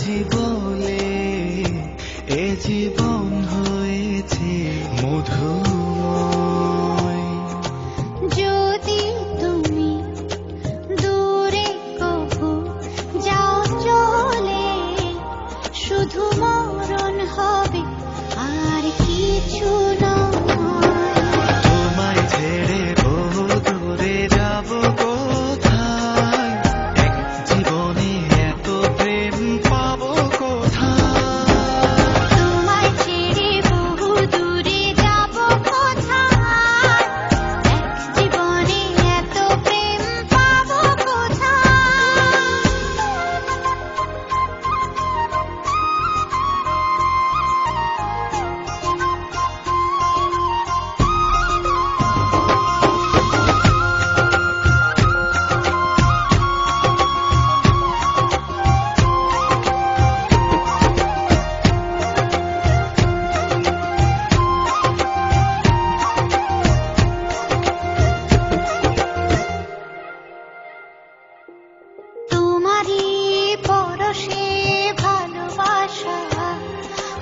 বুঝি বলে এ জীবন হয়েছে মধুময়। যদি তুমি দূরে কভু যাও চলে, শুধু মরণ হবে আর কিছু নয়। তোমায় ছেড়ে বহু দূরে যাব কোথায়, এক জীবনে এত প্রেম পাবো কোথায়। তোমায় ছেড়ে বহু দূরে যাব কোথায়, এক জীবনে এত প্রেম পাবো কোথায়। তোমারই পরশে ভালোবাসা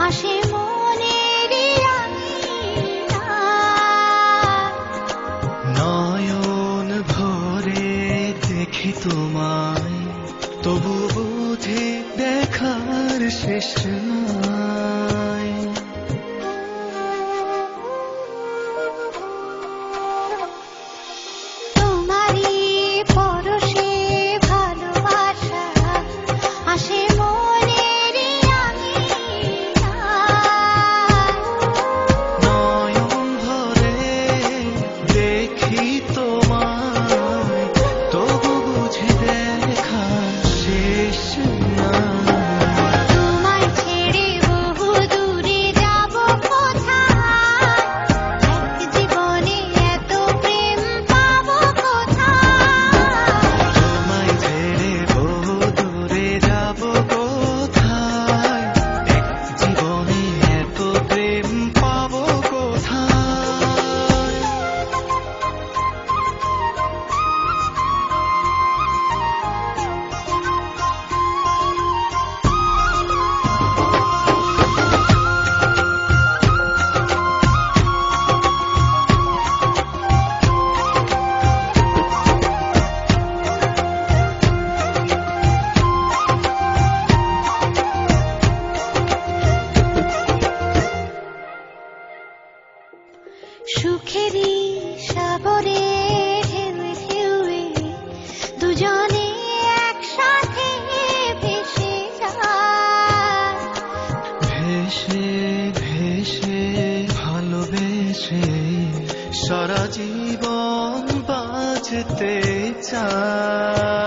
আসে মনের নয়ন ভরে দেখি তোমায়, তবু বুঝি দেখার শেষ নাই। তোমারই পরশে ভালোবাসা আসে মনের নয়ন ভরে দেখি তোমায়, তবু বুঝি দেখার শেষ নাই। তোমায় ছেড়ে বহু দূরে যাব কোথায়, এক জীবনে এত প্রেম পাবো কোথায়। তোমায় ছেড়ে বহু দূরে যাব কোথায়, এক জীবনে এত প্রেম পাবো কোথায়। সুখেরই সাগরে ঢেউয়ে ঢেউয়ে দুজনে একসাথে ভেসে যায়। ভেসে ভেসে ভালোবেসে সারা জীবন বাঁচতে চাই।